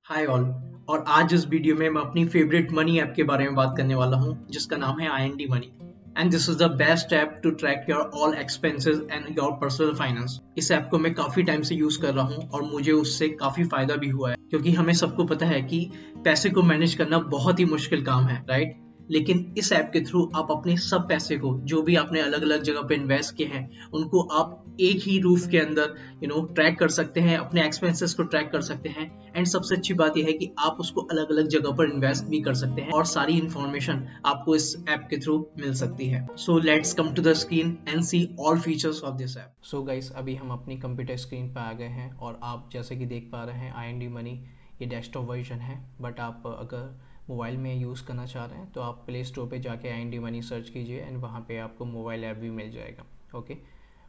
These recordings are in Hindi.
Hi all. और आज इस वीडियो में मैं अपनी फेवरेट मनी ऐप के बारे में बात करने वाला हूँ जिसका नाम है IND money. And this is the best app to track your all expenses and your personal finance. इस ऐप को मैं काफी टाइम से यूज कर रहा हूँ और मुझे उससे काफी फायदा भी हुआ है, क्योंकि हमें सबको पता है कि पैसे को मैनेज करना बहुत ही मुश्किल काम है, राइट। लेकिन इस ऐप के थ्रू आप अपने सब पैसे को, जो भी आपने अलग अलग जगह पे इन्वेस्ट किए हैं, उनको आप एक ही रूफ के अंदर ट्रैक कर सकते हैं, अपने एक्सपेंसेस को ट्रैक कर सकते हैं। एंड सबसे अच्छी बात यह है कि आप उसको अलग अलग जगह पर इन्वेस्ट भी कर सकते हैं और सारी इंफॉर्मेशन आपको इस ऐप के थ्रू मिल सकती है। So let's come to the screen and see all features of this app. So guys, अभी हम अपनी कंप्यूटर स्क्रीन पर आ गए हैं और आप जैसे कि देख पा रहे हैं IND मनी ये डेस्कटॉप वर्जन है। बट आप अगर मोबाइल में यूज़ करना चाह रहे हैं तो आप प्ले स्टोर पे जाके IND मनी सर्च कीजिए एंड वहाँ पे आपको मोबाइल ऐप भी मिल जाएगा। ओके,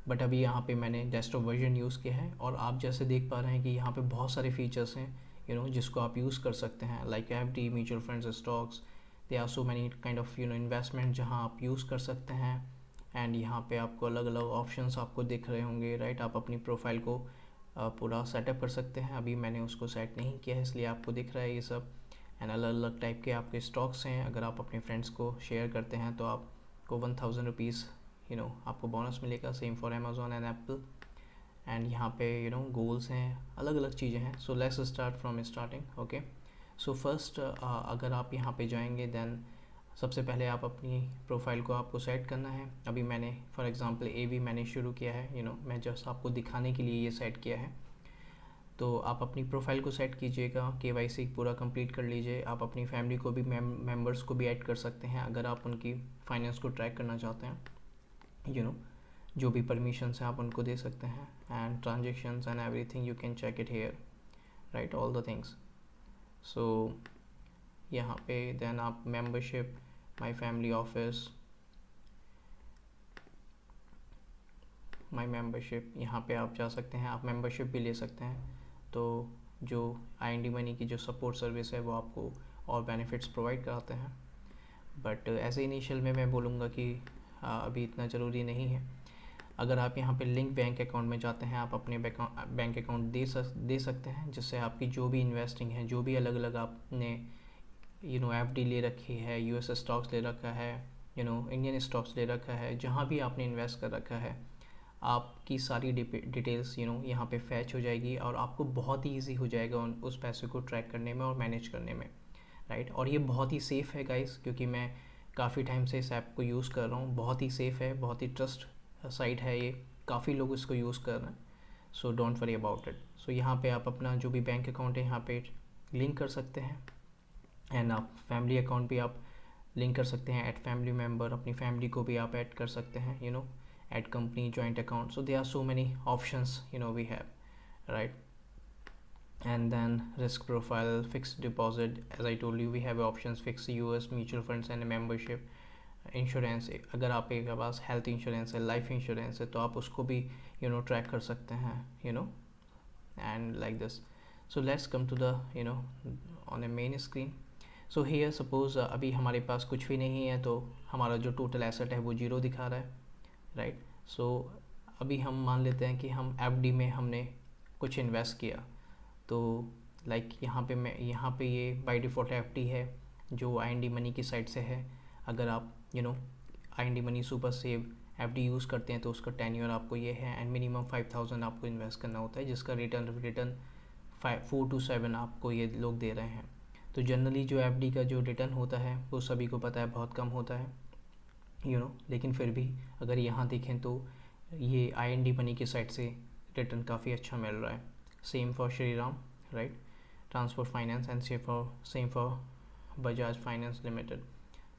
बट अभी यहाँ पे मैंने डेस्कटॉप वर्जन यूज़ किया है और आप जैसे देख पा रहे हैं कि यहाँ पे बहुत सारे फीचर्स हैं जिसको आप यूज़ कर सकते हैं, like FD, mutual funds, stocks. They are so many kind of investment जहाँ आप यूज़ कर सकते हैं। एंड यहाँ पे आपको अलग अलग ऑप्शंस आपको दिख रहे होंगे, राइट। आप अपनी प्रोफाइल को पूरा सेटअप कर सकते हैं। अभी मैंने उसको सेट नहीं किया है इसलिए आपको दिख रहा है ये सब। एंड अलग अलग टाइप के आपके स्टॉक्स हैं। अगर आप अपने फ्रेंड्स को शेयर करते हैं तो आपको 1000 रुपीज़ आपको बोनस मिलेगा। Same for Amazon and Apple. And यहाँ पे गोल्स हैं, अलग अलग चीज़ें हैं। So let's start from starting. Okay, so first अगर आप यहाँ पे जाएंगे देन सबसे पहले आप अपनी प्रोफाइल को आपको सेट करना है। अभी मैंने फॉर एग्जांपल AV मैंने शुरू किया है, मैं जस्ट आपको दिखाने के लिए ये सेट किया है। तो आप अपनी प्रोफाइल को सेट कीजिएगा, KYC पूरा कंप्लीट कर लीजिए। आप अपनी फैमिली को भी मेंबर्स को भी ऐड कर सकते हैं अगर आप उनकी फाइनेंस को ट्रैक करना चाहते हैं। जो भी परमिशंस हैं आप उनको दे सकते हैं। And transactions and everything you can check it here, right, all the things. So यहाँ पे देन आप membership, my family office, my membership, यहाँ पे आप जा सकते हैं। आप मेंबरशिप भी ले सकते हैं। तो जो IND मनी की जो सपोर्ट सर्विस है वो आपको और बेनिफिट्स प्रोवाइड कराते हैं। बट ऐसे इनिशियल में मैं बोलूँगा कि अभी इतना ज़रूरी नहीं है। अगर आप यहाँ पे लिंक बैंक अकाउंट में जाते हैं, आप अपने बैंक अकाउंट दे सकते हैं, जिससे आपकी जो भी इन्वेस्टिंग है, जो भी अलग अलग आपने FD ले रखी है, US स्टॉक्स ले रखा है, इंडियन स्टॉक्स ले रखा है, जहाँ भी आपने इन्वेस्ट कर रखा है, आपकी सारी डिटेल्स यहाँ पे फैच हो जाएगी और आपको बहुत ही ईजी हो जाएगा उस पैसे को ट्रैक करने में और मैनेज करने में, राइट। और ये बहुत ही सेफ़ है गाइस, क्योंकि मैं काफ़ी टाइम से इस ऐप को यूज़ कर रहा हूँ। बहुत ही सेफ़ है, बहुत ही ट्रस्ट साइट है ये, काफ़ी लोग इसको यूज़ कर रहे हैं। So don't worry about it. So यहाँ पे आप अपना जो भी बैंक अकाउंट है यहाँ पे लिंक कर सकते हैं। एंड आप फैमिली अकाउंट भी आप लिंक कर सकते हैं, ऐड फैमिली मेम्बर, अपनी फैमिली को भी आप ऐड कर सकते हैं, add company joint account. So they are so many options we have, right. And then risk profile, fixed deposit, as I told you we have options, fixed US mutual funds and membership, insurance. अगर आपके पास हेल्थ इंश्योरेंस है, लाइफ इंश्योरेंस है, तो आप उसको भी ट्रैक कर सकते हैं, and like this. So let's come to the on a main screen. So here suppose अभी हमारे पास कुछ भी नहीं है, तो हमारा जो टोटल एसेट है वो 0 दिखा रहा है, राइट। सो अभी हम मान लेते हैं कि हम FD में हमने कुछ इन्वेस्ट किया। तो लाइक यहाँ पे ये बाय डिफ़ॉल्ट FD है जो IND मनी की साइड से है। अगर आप IND money super save FD use करते हैं तो उसका टेन्योर आपको ये है एंड मिनिमम 5000 आपको इन्वेस्ट करना होता है, जिसका रिटर्न 4 to 7 आपको ये लोग दे रहे हैं। तो जनरली जो FD का जो रिटर्न होता है वो सभी को पता है बहुत कम होता है, लेकिन फिर भी अगर यहाँ देखें तो ये IND मनी की साइड से रिटर्न काफ़ी अच्छा मिल रहा है। Same for Shriram, right, transport finance and same for Bajaj finance limited.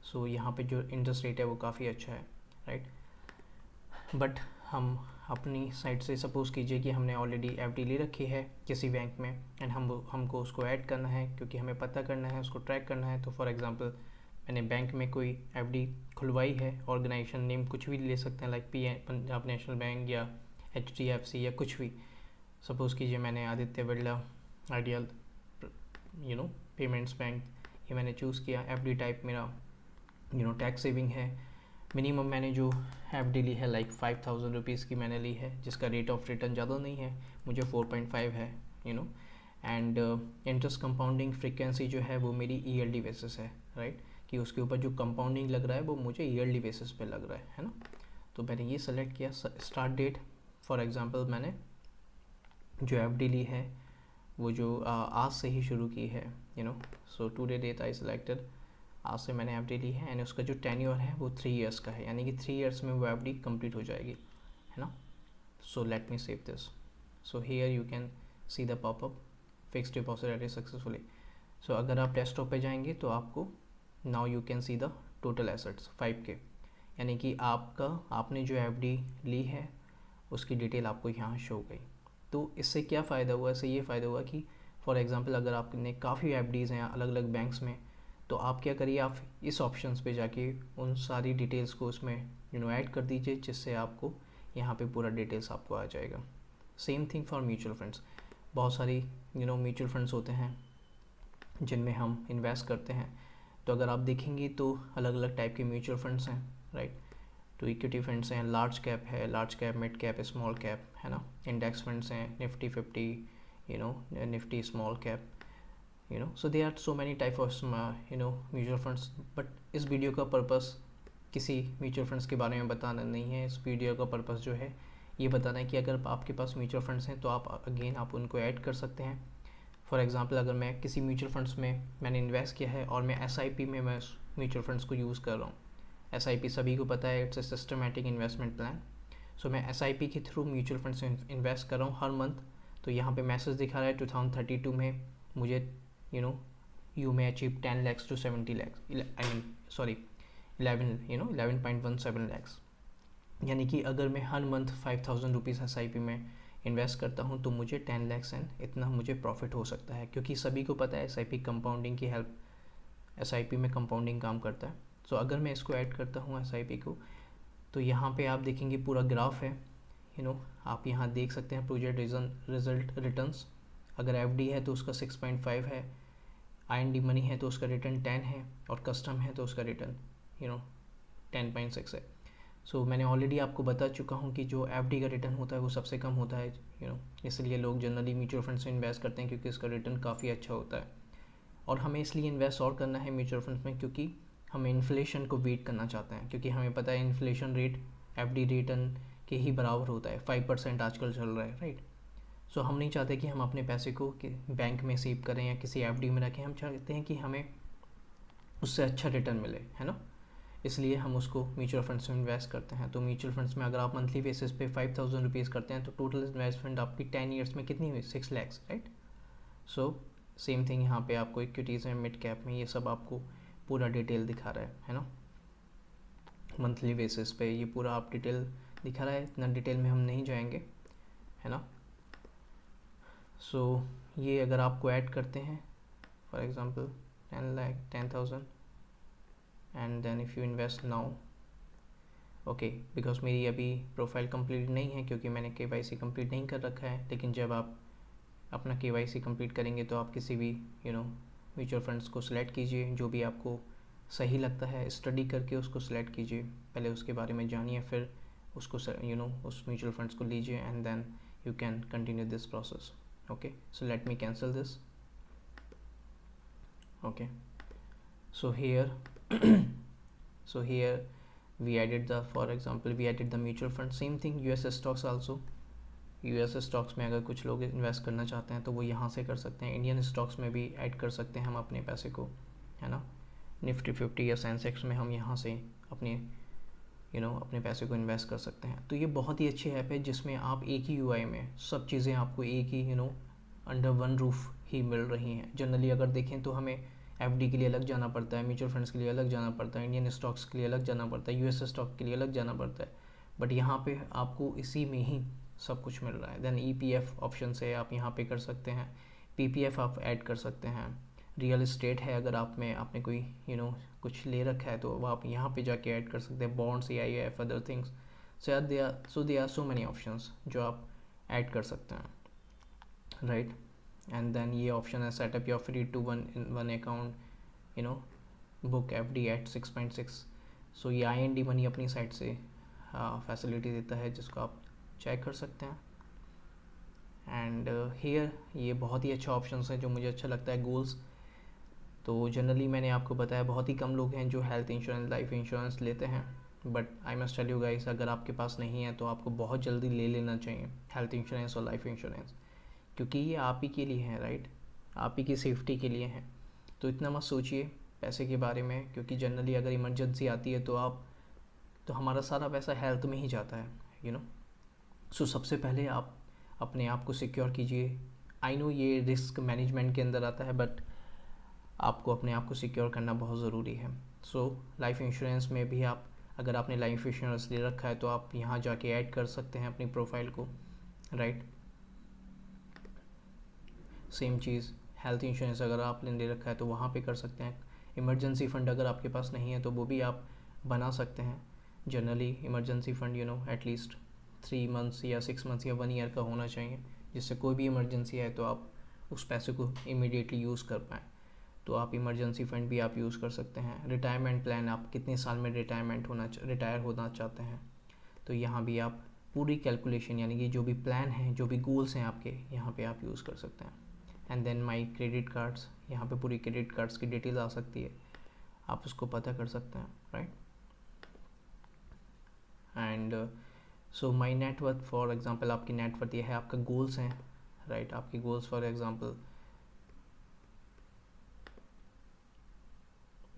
So यहाँ पे जो इंटरेस्ट रेट है वो काफ़ी अच्छा है, राइट। बट हम अपनी साइड से सपोज़ कीजिए कि हमने ऑलरेडी FD ले रखी है किसी बैंक में एंड हमको उसको ऐड करना है, क्योंकि हमें पता करना है, उसको ट्रैक करना है। तो फॉर एग्जांपल मैंने बैंक में कोई FD खुलवाई है, ऑर्गेनाइजेशन नेम कुछ भी ले सकते हैं, लाइक पंजाब नेशनल बैंक या HDFC या कुछ भी। सपोज़ कीजिए मैंने Aditya Birla ideal payments bank ये मैंने चूज़ किया। FD टाइप मेरा टैक्स सेविंग है। मिनिमम मैंने जो FD ली है लाइक 5000 रुपीज़ की मैंने ली है, जिसका रेट ऑफ रिटर्न ज़्यादा नहीं है, मुझे 4.5 है, एंड इंटरेस्ट कंपाउंडिंग फ्रीक्वेंसी जो है वो मेरी ईयरली बेसिस है, राइट, कि उसके ऊपर जो कंपाउंडिंग लग रहा है वो मुझे ईयरली बेसिस पे लग रहा है ना। तो मैंने ये सेलेक्ट किया। स्टार्ट डेट फॉर एग्जांपल मैंने जो एफडी ली है वो जो आज से ही शुरू की है, so today date I selected, आज से मैंने एफडी ली है एंड उसका जो टेन्योर है वो 3 इयर्स का है, यानी कि 3 इयर्स में वो एफडी कंप्लीट हो जाएगी, है ना। So let me save this. So here you can see the popup fixed deposit added successfully. So अगर आप डेस्कटॉप पे जाएंगे तो आपको now you can see the total assets 5K, यानी कि आपने जो एफडी ली है उसकी डिटेल आपको यहाँ शो गई। तो इससे क्या फ़ायदा हुआ, इससे ये फ़ायदा हुआ कि फॉर एग्जांपल अगर आपने काफ़ी एफडीज़ हैं अलग अलग बैंक्स में, तो आप क्या करिए, आप इस ऑप्शंस पे जाके उन सारी डिटेल्स को उसमें ऐड कर दीजिए, जिससे आपको यहाँ पे पूरा डिटेल्स आपको आ जाएगा। Same thing for mutual funds. बहुत सारी म्यूचुअल फंड्स होते हैं जिनमें हम इन्वेस्ट करते हैं। तो अगर आप देखेंगे तो अलग अलग टाइप के म्यूचुअल फंड्स हैं, राइट। तो इक्विटी फंड्स हैं, लार्ज कैप है, large cap, mid cap, small cap, है ना। इंडेक्स फंड्स हैं, Nifty 50, Nifty small cap, so they are so many type of mutual funds. But इस वीडियो का पर्पस किसी म्यूचुअल फंड्स के बारे में बताना नहीं है। इस वीडियो का पर्पस जो है ये बताना है कि अगर आपके पास म्यूचुअल फंड्स हैं तो आप उनको ऐड कर सकते हैं। फॉर एग्जांपल अगर मैं किसी म्यूचुअल फंड्स में मैंने इन्वेस्ट किया है और मैं एसआईपी में मैं म्यूचुअल फंड्स को यूज़ कर रहा हूँ। एसआईपी सभी को पता है, it's a systematic investment plan. So मैं एसआईपी के थ्रू म्यूचुअल फंड्स में इन्वेस्ट कर रहा हूँ हर मंथ। तो यहाँ पे मैसेज दिखा रहा है 2032 में मुझे you may achieve 10 lakhs to 70 lakhs, I mean sorry 11.17 lakhs, यानी कि अगर मैं हर मंथ 5,000 रुपीज़ एसआईपी में इन्वेस्ट करता हूँ तो मुझे 10 lakhs एंड इतना मुझे प्रॉफिट हो सकता है, क्योंकि सभी को पता है एसआईपी कंपाउंडिंग की हेल्प, एसआईपी में कंपाउंडिंग काम करता है। सो अगर मैं इसको ऐड करता हूँ एसआईपी को, तो यहाँ पे आप देखेंगे पूरा ग्राफ है, आप यहाँ देख सकते हैं प्रोजेक्ट रिजल्ट रिटर्न्स। अगर एफडी है तो उसका 6.5 है, आईएनडी मनी है तो उसका रिटर्न 10 है, और कस्टम है तो उसका रिटर्न 10.6 है। सो मैंने ऑलरेडी आपको बता चुका हूँ कि जो एफडी का रिटर्न होता है वो सबसे कम होता है, इसलिए लोग जनरली म्यूचुअल फंड्स में इन्वेस्ट करते हैं क्योंकि इसका रिटर्न काफ़ी अच्छा होता है। और हमें इसलिए इन्वेस्ट और करना है म्यूचुअल फंड्स में क्योंकि हम इन्फ्लेशन को बीट करना चाहते हैं, क्योंकि हमें पता है इन्फ्लेशन रेट एफडी रिटर्न के ही बराबर होता है, 5% आजकल चल रहा है, राइट। सो हम नहीं चाहते कि हम अपने पैसे को बैंक में सेव करें या किसी एफडी में रखें, हम चाहते हैं कि हमें उससे अच्छा रिटर्न मिले, है ना। इसलिए हम उसको म्यूचुअल फंड्स में इन्वेस्ट करते हैं। तो म्यूचुअल फंड्स में अगर आप मंथली बेसिस पे 5,000 रुपीज़ करते हैं तो टोटल इन्वेस्टमेंट आपकी 10 ईयर्स में कितनी हुई, 6 lakhs, right. So same thing यहाँ पे आपको इक्विटीज़ में, मिड कैप में, ये सब आपको पूरा डिटेल दिखा रहा है ना। मंथली बेसिस पे ये पूरा आप डिटेल दिखा रहा है, इतना डिटेल में हम नहीं जाएंगे, है ना। सो ये अगर आपको ऐड करते हैं for example 10,000 and then if you invest now, okay, because मेरी अभी प्रोफाइल कंप्लीट नहीं है क्योंकि मैंने केवाईसी कंप्लीट नहीं कर रखा है। लेकिन जब आप अपना केवाईसी कंप्लीट करेंगे तो आप किसी भी म्यूचुअल फंड्स को सिलेक्ट कीजिए, जो भी आपको सही लगता है, स्टडी करके उसको सिलेक्ट कीजिए, पहले उसके बारे में जानिए, फिर उसको उस म्यूचुअल फंड्स को लीजिए and then you can continue this process. Okay, so let me cancel this. Okay, so here so here we added for example we added the mutual fund. Same thing US stocks also. US stocks में अगर कुछ लोग इन्वेस्ट करना चाहते हैं तो वो यहाँ से कर सकते हैं। इंडियन स्टॉक्स में भी ऐड कर सकते हैं हम अपने पैसे को, है ना। निफ्टी 50 या सेंसेक्स में हम यहाँ से अपने अपने पैसे को इन्वेस्ट कर सकते हैं। तो ये बहुत ही अच्छी ऐप है जिसमें आप एक ही यूआई में सब चीज़ें आपको एक ही अंडर वन रूफ ही मिल रही हैं। जनरली अगर देखें तो हमें एफडी के लिए अलग जाना पड़ता है, म्यूचुअल फंड्स के लिए अलग जाना पड़ता है, इंडियन स्टॉक्स के लिए अलग जाना पड़ता है, यूएस स्टॉक के लिए अलग जाना पड़ता है, बट यहाँ पे आपको इसी में ही सब कुछ मिल रहा है। देन ईपीएफ ऑप्शन से आप यहाँ पे कर सकते हैं, पीपीएफ आप ऐड कर सकते हैं, रियल इस्टेट है अगर आपने कोई कुछ ले रखा है तो वो आप यहाँ पे जाके ऐड कर सकते हैं, bonds, AIF, other things. So they are so many options जो आप ऐड कर सकते हैं, राइट। एंड देन ये ऑप्शन है setup your free two one account book FD at 6.6। सो ये IND मनी अपनी साइड से फैसिलिटी देता है जिसको आप चेक कर सकते हैं। एंड हियर ये बहुत ही अच्छा ऑप्शन है जो मुझे अच्छा लगता है, गोल्स। तो जनरली मैंने आपको बताया बहुत ही कम लोग हैं जो हेल्थ इंश्योरेंस, लाइफ इंश्योरेंस लेते हैं, but I must tell you guys, अगर आपके पास नहीं है तो आपको बहुत जल्दी ले लेना चाहिए हेल्थ इंश्योरेंस और लाइफ इंश्योरेंस, क्योंकि ये आप ही के लिए है, राइट, आप ही की सेफ्टी के लिए है। तो इतना मत सोचिए पैसे के बारे में, क्योंकि जनरली अगर इमरजेंसी आती है तो हमारा सारा पैसा हेल्थ में ही जाता है, यू नो। सो सबसे पहले आप अपने आप को सिक्योर कीजिए। आई नो ये रिस्क मैनेजमेंट के अंदर आता है, बट आपको अपने आप को सिक्योर करना बहुत ज़रूरी है। सो लाइफ इंश्योरेंस में भी आप, अगर आपने लाइफ इंश्योरेंस ले रखा है तो आप यहाँ जाके ऐड कर सकते हैं अपनी प्रोफाइल को, राइट। सेम चीज़ हेल्थ इंश्योरेंस अगर आपने ले रखा है तो वहाँ पे कर सकते हैं। इमरजेंसी फ़ंड अगर आपके पास नहीं है तो वो भी आप बना सकते हैं। Generally emergency fund at least 3 months या 6 मंथ्स या 1 ईयर का होना चाहिए, जिससे कोई भी इमरजेंसी है तो आप उस पैसे को इमीडिएटली यूज़ कर पाएँ। तो आप इमरजेंसी फ़ंड भी आप यूज़ कर सकते हैं। रिटायरमेंट प्लान, आप कितने साल में रिटायर होना चाहते हैं, तो यहाँ भी आप पूरी कैलकुलेशन, यानी कि जो भी प्लान है, जो भी गोल्स हैं आपके, यहाँ पे आप यूज़ कर सकते हैं। And then my credit cards, यहाँ पे पूरी क्रेडिट कार्ड्स की डिटेल आ सकती है, आप उसको पता कर सकते हैं, right. And so my net worth, for example आपकी नेटवर्थ ये है, आपका गोल्स हैं, राइट, आपकी goals for example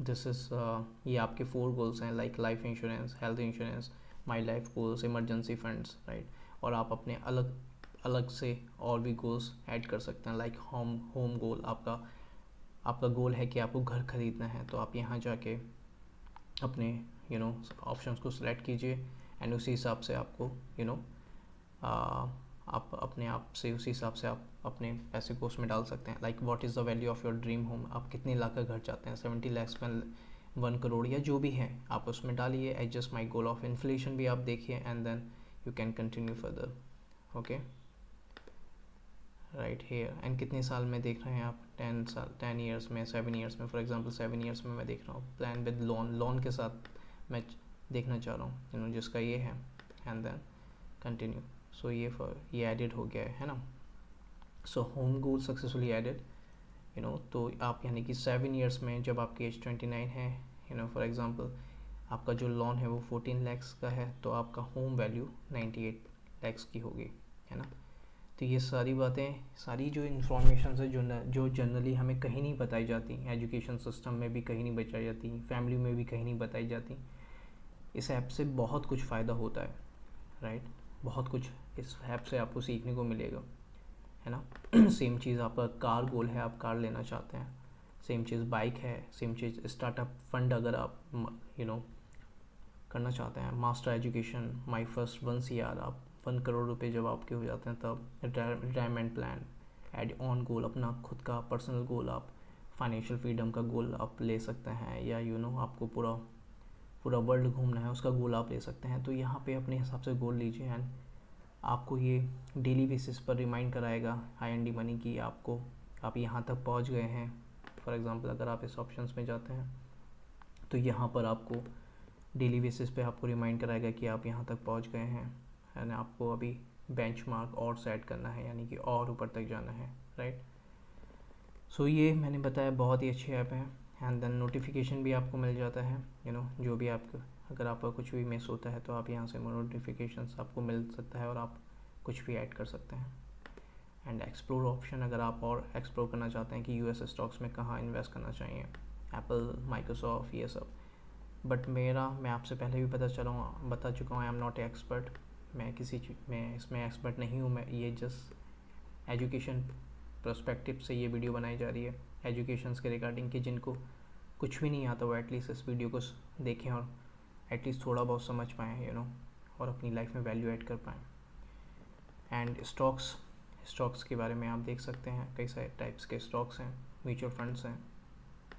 this is ये आपके 4 गोल्स हैं, like life insurance, health insurance, my life goals, emergency funds, right. और आप अपने अलग अलग से और भी गोल्स ऐड कर सकते हैं, लाइक होम गोल, आपका गोल है कि आपको घर खरीदना है, तो आप यहाँ जाके अपने ऑप्शंस को सिलेक्ट कीजिए, एंड उसी हिसाब से आपको आप अपने आप से उसी हिसाब से आप अपने पैसे को उसमें डाल सकते हैं। Like what is the value of your dream home, आप कितने लाख का घर चाहते हैं, 70 lakhs में 1 करोड़ या जो भी है, आप उसमें डालिए। Adjust my goal of inflation भी आप देखिए, and then you can continue further, okay, right here. एंड कितने साल में देख रहे हैं आप, 10 ईयर्स में, 7 ईयर्स में, फॉर एग्जांपल 7 ईयर्स में मैं देख रहा हूँ, प्लान विद लोन के साथ मैं देखना चाह रहा हूँ, जिसका ये है, एंड देन कंटिन्यू। सो ये एडिड हो गया है ना। सो होम गोल सक्सेसफुली एडिड, तो आप यानी कि 7 ईयर्स में जब आपकी एज 29 है, फॉर एग्जांपल आपका जो लोन है वो 14 lakhs का है, तो आपका होम वैल्यू 98 lakhs की होगी, है ना। तो ये सारी बातें, सारी जो इन्फॉर्मेशन है जो जनरली हमें कहीं नहीं बताई जाती, एजुकेशन सिस्टम में भी कहीं नहीं बताई जाती, फैमिली में भी कहीं नहीं बताई जाती, इस ऐप से बहुत कुछ फ़ायदा होता है, राइट। बहुत कुछ इस ऐप से आपको सीखने को मिलेगा, है ना। सेम चीज़ आपका कार गोल है, आप कार लेना चाहते हैं, सेम चीज़ बाइक है, सेम चीज़ स्टार्टअप फंड अगर आप करना चाहते हैं, master education, my first 1 CR, आप 1 करोड़ रुपए जब आपके हो जाते हैं तब retirement plan, add on goal, अपना खुद का पर्सनल गोल, आप फाइनेंशियल फ्रीडम का गोल आप ले सकते हैं, या आपको पूरा वर्ल्ड घूमना है उसका गोल आप ले सकते हैं। तो यहाँ पे अपने हिसाब से गोल लीजिए, एंड आपको ये डेली बेसिस पर रिमाइंड कराएगा IND मनी की आप यहाँ तक पहुँच गए हैं। फॉर एग्ज़ाम्पल अगर आप इस ऑप्शंस में जाते हैं तो यहाँ पर आपको डेली बेसिस पे आपको रिमाइंड कराएगा कि आप यहाँ तक पहुँच गए हैं, एंड आपको अभी बेंचमार्क और सेट करना है, यानी कि और ऊपर तक जाना है, राइट। सो ये मैंने बताया बहुत ही अच्छी ऐप है, एंड देन नोटिफिकेशन भी आपको मिल जाता है, जो भी आपको, अगर आपका कुछ भी मिस होता है तो आप यहाँ से नोटिफिकेशंस आपको मिल सकता है और आप कुछ भी ऐड कर सकते हैं। एंड एक्सप्लोर ऑप्शन, अगर आप और एक्सप्लोर करना चाहते हैं कि US स्टॉक्स में कहाँ इन्वेस्ट करना चाहिए, एप्पल, माइक्रोसॉफ्ट, ये सब, बट मैं आपसे पहले भी बता चुका हूँ, आई एम नॉट एक्सपर्ट, मैं किसी चीज़ में इसमें एक्सपर्ट नहीं हूँ, मैं ये जस्ट एजुकेशन पर्सपेक्टिव से ये वीडियो बनाई जा रही है, एजुकेशंस के रिगार्डिंग, कि जिनको कुछ भी नहीं आता वो एटलीस्ट इस वीडियो को देखें और एटलीस्ट थोड़ा बहुत समझ पाएँ, और अपनी लाइफ में वैल्यू ऐड कर पाएँ। एंड स्टॉक्स के बारे में आप देख सकते हैं, कई सारे टाइप्स के स्टॉक्स हैं, म्यूचुअल फंड्स हैं,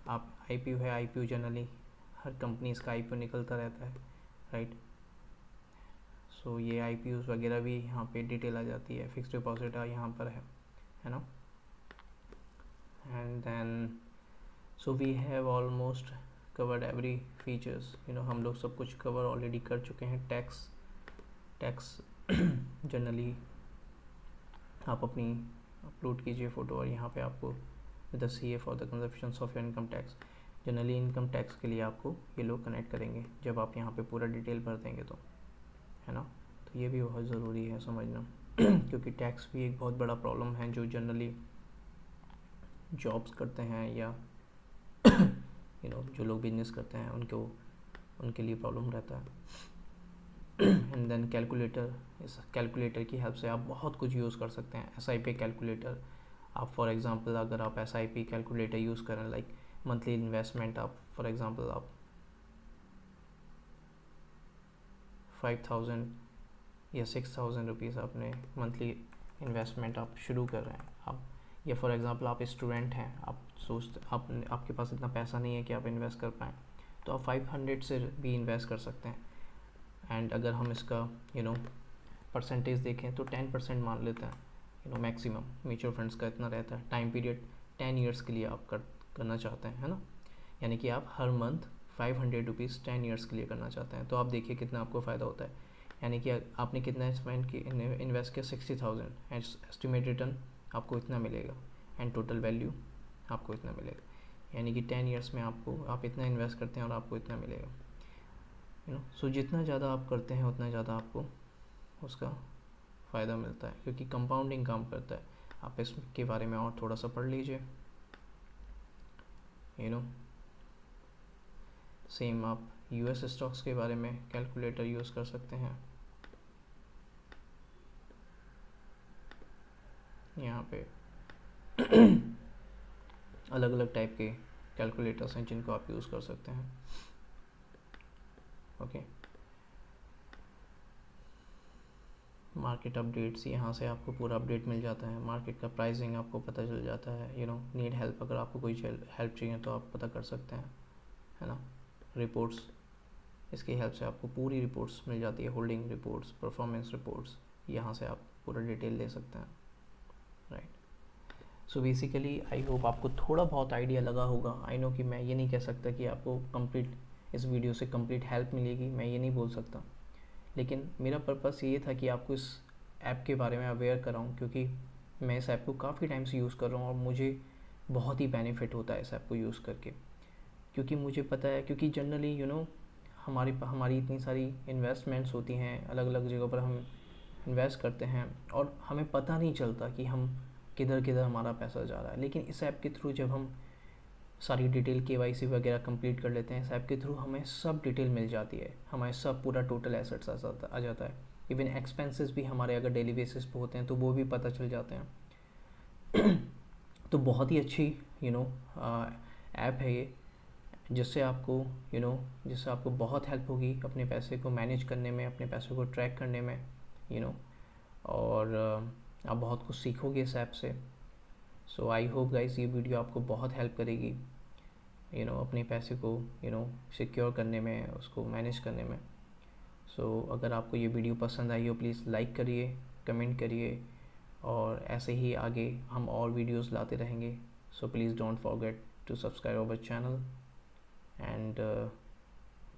आप IPO है, IPO जनरली हर कंपनीज़ का IPO निकलता रहता है, राइट। सो ये IPOs वगैरह भी यहाँ पे डिटेल आ जाती है, फिक्स डिपॉजिट यहाँ पर है ना। And then so we have almost covered every features, हम लोग सब कुछ कवर ऑलरेडी कर चुके हैं। टैक्स जनरली आप अपनी अपलोड कीजिए फ़ोटो, और यहाँ पे आपको the C A for the consumption of your income tax. Generally income tax के लिए आपको ये लोग कनेक्ट करेंगे जब आप यहाँ पे पूरा डिटेल भर देंगे तो, है ना। तो ये भी बहुत ज़रूरी है समझना क्योंकि टैक्स भी एक बहुत बड़ा प्रॉब्लम है जो जनरली जॉब्स करते हैं या जो लोग बिजनेस करते हैं उनके लिए प्रॉब्लम रहता है। एंड देन कैलकुलेटर, इस कैलकुलेटर की हेल्प से आप बहुत कुछ यूज़ कर सकते हैं। SIP कैलकुलेटर, आप फॉर एग्जांपल अगर आप SIP कैलकुलेटर यूज़ करें लाइक मंथली इन्वेस्टमेंट, आप फॉर एग्जांपल आप 5,000 या 6,000 रुपीज़ आपने मंथली इन्वेस्टमेंट आप शुरू कर रहे हैं आप, या फॉर एग्जांपल आप स्टूडेंट हैं, आप सोचते आपके पास इतना पैसा नहीं है कि आप इन्वेस्ट कर पाएँ, तो आप 500 से भी इन्वेस्ट कर सकते हैं। एंड अगर हम इसका परसेंटेज देखें तो 10% मान लेते हैं मैक्सिमम म्यूचुअल फंड्स का इतना रहता है। टाइम पीरियड 10 ईयर्स के लिए आप करना चाहते हैं, है ना, यानी कि आप हर मंथ 500 रुपीज़ 10 ईयर्स के लिए करना चाहते हैं। तो आप देखिए कितना आपको फ़ायदा होता है, यानी कि आपने कितना इन्वेस्ट किया 60,000 एंड एस्टिमेट रिटर्न आपको इतना मिलेगा एंड टोटल वैल्यू आपको इतना मिलेगा, यानी कि 10 ईयर्स में आप इतना इन्वेस्ट करते हैं और आपको इतना मिलेगा। सो जितना ज़्यादा आप करते हैं उतना ज़्यादा आपको उसका फ़ायदा मिलता है, क्योंकि कंपाउंडिंग काम करता है। आप इसके बारे में और थोड़ा सा पढ़ लीजिए। सेम आप US स्टॉक्स के बारे में कैलकुलेटर यूज़ कर सकते हैं। यहाँ पे अलग अलग टाइप के कैलकुलेटर्स हैं जिनको आप यूज़ कर सकते हैं। ओके, मार्केट अपडेट्स, यहाँ से आपको पूरा अपडेट मिल जाता है, मार्केट का प्राइसिंग आपको पता चल जाता है। नीड हेल्प, अगर आपको कोई हेल्प चाहिए तो आप पता कर सकते हैं, है ना। रिपोर्ट्स, इसकी हेल्प से आपको पूरी रिपोर्ट्स मिल जाती है, होल्डिंग रिपोर्ट्स, परफॉर्मेंस रिपोर्ट्स, यहाँ से आप पूरा डिटेल ले सकते हैं, right. So basically I hope आपको थोड़ा बहुत आइडिया लगा होगा। आई नो कि मैं ये नहीं कह सकता कि आपको कंप्लीट इस वीडियो से कंप्लीट हेल्प मिलेगी, मैं ये नहीं बोल सकता, लेकिन मेरा पर्पस ये था कि आपको इस ऐप के बारे में अवेयर कराऊँ, क्योंकि मैं इस ऐप को काफ़ी टाइम से यूज़ कर रहा हूँ और मुझे बहुत ही बेनिफिट होता है इस ऐप को यूज़ करके, क्योंकि मुझे पता है, क्योंकि जनरली हमारी इतनी सारी इन्वेस्टमेंट्स होती हैं, अलग अलग जगहों पर हम इन्वेस्ट करते हैं और हमें पता नहीं चलता कि हम किधर किधर हमारा पैसा जा रहा है। लेकिन इस ऐप के थ्रू जब हम सारी डिटेल KYC वगैरह कंप्लीट कर लेते हैं, इस ऐप के थ्रू हमें सब डिटेल मिल जाती है, हमारे सब पूरा टोटल एसेट्स आ जाता है। इवन एक्सपेंसेस भी हमारे अगर डेली बेसिस पे होते हैं तो वो भी पता चल जाते हैं। तो बहुत ही अच्छी ऐप है ये, जिससे आपको बहुत हेल्प होगी अपने पैसे को मैनेज करने में, अपने पैसों को ट्रैक करने में, और आप बहुत कुछ सीखोगे इस ऐप से। सो आई होप गाइस ये वीडियो आपको बहुत हेल्प करेगी अपने पैसे को सिक्योर करने में, उसको मैनेज करने में। सो अगर आपको ये वीडियो पसंद आई हो प्लीज़ लाइक करिए, कमेंट करिए, और ऐसे ही आगे हम और वीडियोस लाते रहेंगे। So please don't forget to subscribe our channel, and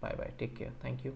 bye bye, take care, thank you.